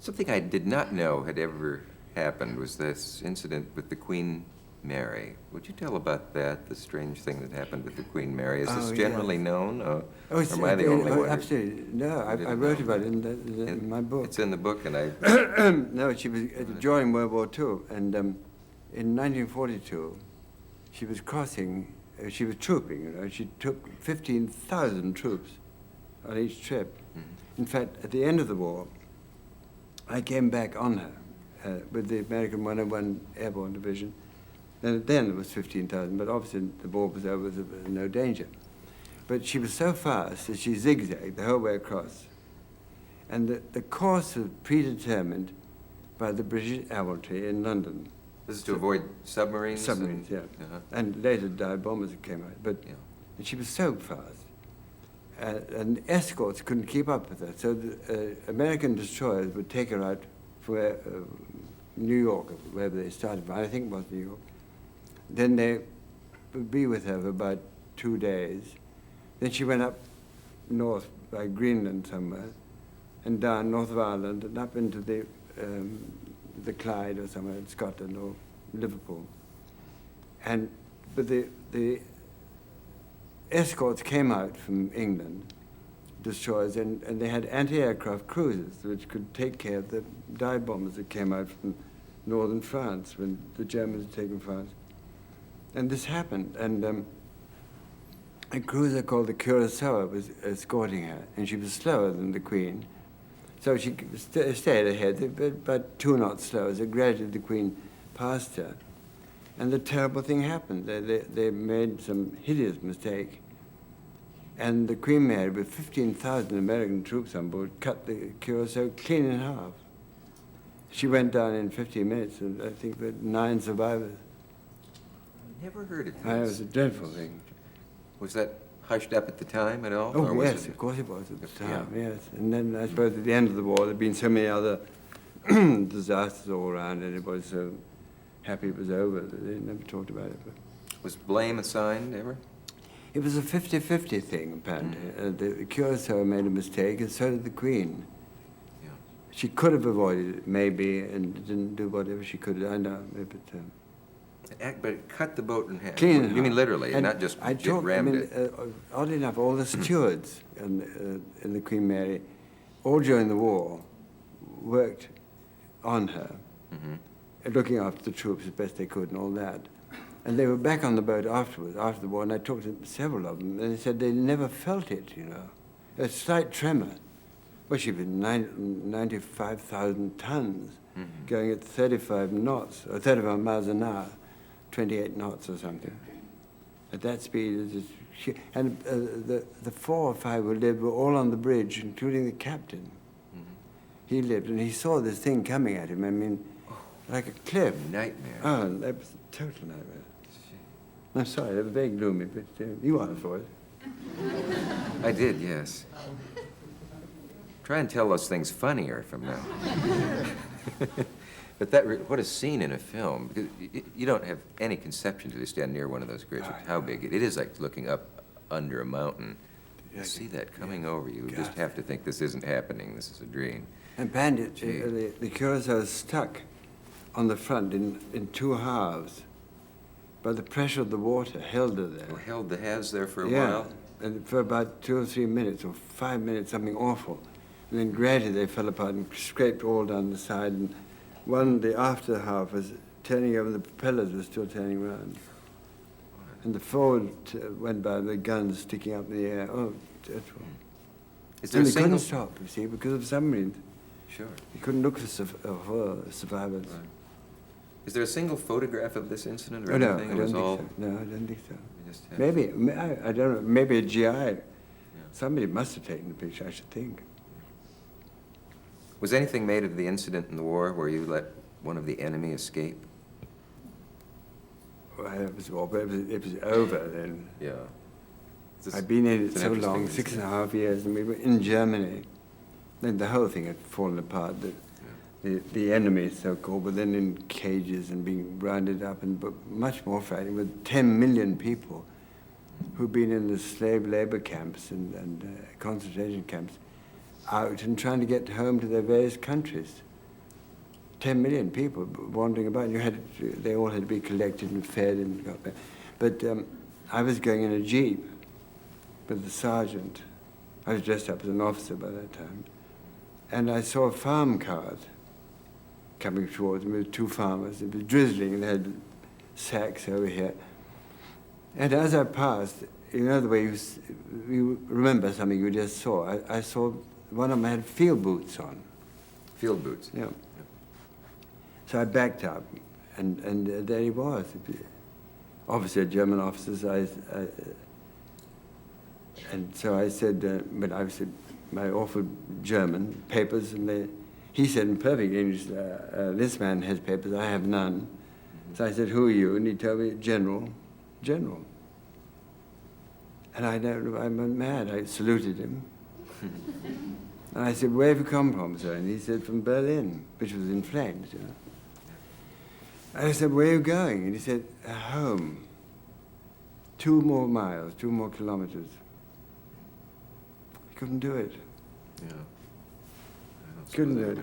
Something I did not know had ever happened was this incident with the Queen Mary. Would you tell about that, the strange thing that happened with the Queen Mary? Is this generally known, or am I the only one? Absolutely. No, I wrote about it in my book. It's in the book, and I... No, she was during World War II, and in 1942, she was crossing, she was trooping, you know. She took 15,000 troops on each trip. Mm-hmm. In fact, at the end of the war, I came back on her with the American 101 Airborne Division. Then it was 15,000, but obviously the war was over, there was no danger. But she was so fast that she zigzagged the whole way across. And the course was predetermined by the British Admiralty in London. This is to avoid submarines? Submarines, yeah. And later dive bombers that came out. But and she was so fast. And escorts couldn't keep up with her. So the American destroyers would take her out for New York, wherever they started from. I think it was New York. Then they would be with her for about 2 days. Then she went up north by Greenland somewhere, and down north of Ireland, and up into the Clyde or somewhere in Scotland or Liverpool. But the escorts came out from England, destroyers, and they had anti-aircraft cruisers which could take care of the dive bombers that came out from northern France when the Germans had taken France. And this happened, and a cruiser called the Curacoa was escorting her, and she was slower than the Queen. So she stayed ahead, about 2 knots slower, so gradually the Queen passed her. And the terrible thing happened. They made some hideous mistake. And the Queen Mary, with 15,000 American troops on board, cut the Curacoa clean in half. She went down in 15 minutes, and I think there were 9 survivors. Never heard of this. It was a dreadful thing. Was that hushed up at the time at all? Oh, yes, of course it was at the time, yes. And then I suppose at the end of the war, there had been so many other disasters all around, and everybody was so happy it was over that they never talked about it. But was blame assigned ever? it was a 50-50 thing, apparently. The Curacoa made a mistake, and so did the Queen. Yeah. She could have avoided it, maybe, and didn't do whatever she could. I know, but... But it cut the boat in half. Clean in half. You mean literally, and not just rammed it? Oddly enough, all the stewards in the Queen Mary, all during the war, worked on her, looking after the troops as best they could and all that. And they were back on the boat afterwards, after the war, and I talked to several of them, and they said they never felt it, you know. A slight tremor. Well, she was 95,000 tons, going at 35 knots, or 35 miles an hour. 28 knots or something. At that speed, and the 4 or 5 who lived were all on the bridge, including the captain. He lived, and he saw this thing coming at him. I mean, like a cliff. Nightmare. Oh, that was a total nightmare. I'm sorry, that was very gloomy, but you asked for it. I did, yes. Try and tell those things funnier from now. But what a scene in a film. Because you don't have any conception till you stand near one of those grids, how big it is. Like looking up under a mountain. You see that coming over you. You just have to think this isn't happening. This is a dream. And Bandit, the Curacoa is stuck on the front in 2 halves. But the pressure of the water held her there. Oh, held the halves there for a while? And for about 2 or 3 minutes, or 5 minutes, something awful. And then gradually they fell apart and scraped all down the side. And the after half was turning over, the propellers were still turning around. And the forward went by with the guns sticking up in the air. Oh, dreadful. Is there and a they couldn't stop, you see, because of submarines. Sure. They couldn't look for survivors. Right. Is there a single photograph of this incident or anything? anything? I don't think so. No, I don't think so. Maybe, I don't know, maybe a GI. Yeah. Somebody must have taken the picture, I should think. Was anything made of the incident in the war where you let one of the enemy escape? Well, it was over then. Yeah. I'd been in it so long, 6.5 years, and we were in Germany. Then the whole thing had fallen apart. The enemy, so-called, were then in cages and being rounded up, but much more frightening, with 10 million people who'd been in the slave labor camps and concentration camps, out and trying to get home to their various countries. 10 million people wandering about. They all had to be collected and fed and got back. But I was going in a jeep with the sergeant. I was dressed up as an officer by that time. And I saw a farm cart coming towards me with two farmers. It was drizzling and they had sacks over here. And as I passed, you know the way you remember something you just saw. I saw one of them had field boots on. Field boots? Yeah. So I backed up, and there he was. Obviously a German officer. And so I said, but I said, my awful German, papers, and he said in perfect English, this man has papers, I have none. So I said, who are you? And he told me, General. And I went mad. I saluted him. And I said, where have you come from, sir? And he said, from Berlin, which was in flames, you know. And I said, where are you going? And he said, home. 2 more miles, 2 more kilometers. He couldn't do it. Yeah. Couldn't do it.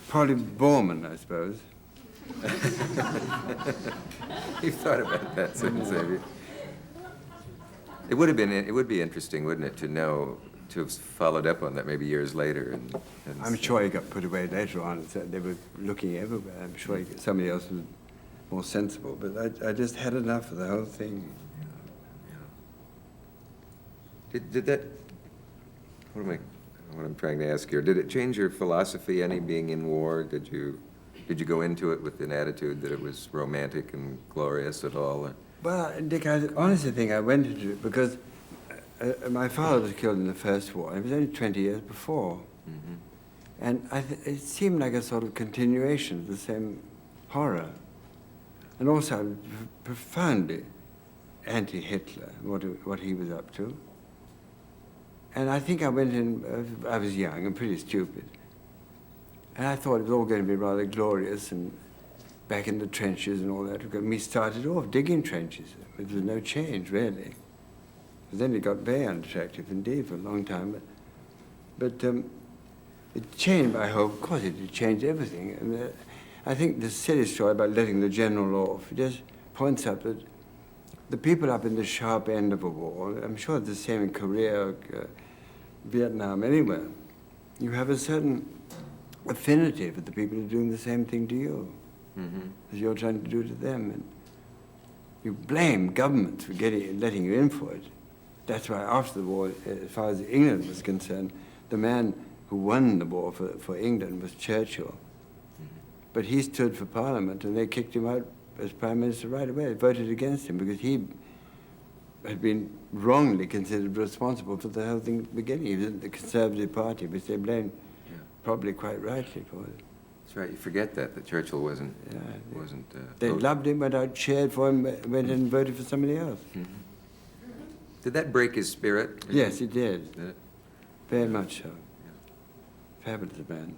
Probably Borman, I suppose. You thought about that, didn't you? It would be interesting, wouldn't it, to have followed up on that maybe years later. And I'm sure he got put away later on. They were looking everywhere. I'm sure somebody else was more sensible. But I just had enough of the whole thing. Yeah. Did that? What I'm trying to ask here? Did it change your philosophy any being in war? Did you go into it with an attitude that it was romantic and glorious at all? Well, Dick, I honestly think I went into it because my father was killed in the First War. It was only 20 years before. Mm-hmm. And it seemed like a sort of continuation of the same horror. And also I was profoundly anti-Hitler, what he was up to. And I think I went in, I was young and pretty stupid. And I thought it was all going to be rather glorious and back in the trenches and all that. We started off digging trenches. There was no change, really. Then it got very unattractive indeed for a long time. But it changed, I hope. Of course, it changed everything. And I think the silly story about letting the general off just points up that the people up in the sharp end of a war, I'm sure it's the same in Korea, Vietnam, anywhere, you have a certain affinity for the people who are doing the same thing to you as you're trying to do to them. And you blame governments for letting you in for it. That's why after the war, as far as England was concerned, the man who won the war for England was Churchill. But he stood for Parliament and they kicked him out as Prime Minister right away. They voted against him because he had been wrongly considered responsible for the whole thing at the beginning. He was in the Conservative Party, which they blamed probably quite rightly for it. That's right. You forget that Churchill wasn't. They loved him, went out, cheered for him, went and voted for somebody else. Mm-hmm. Did that break his spirit? Yes, it did. Did it? Very much so. Yeah. Fabulous man.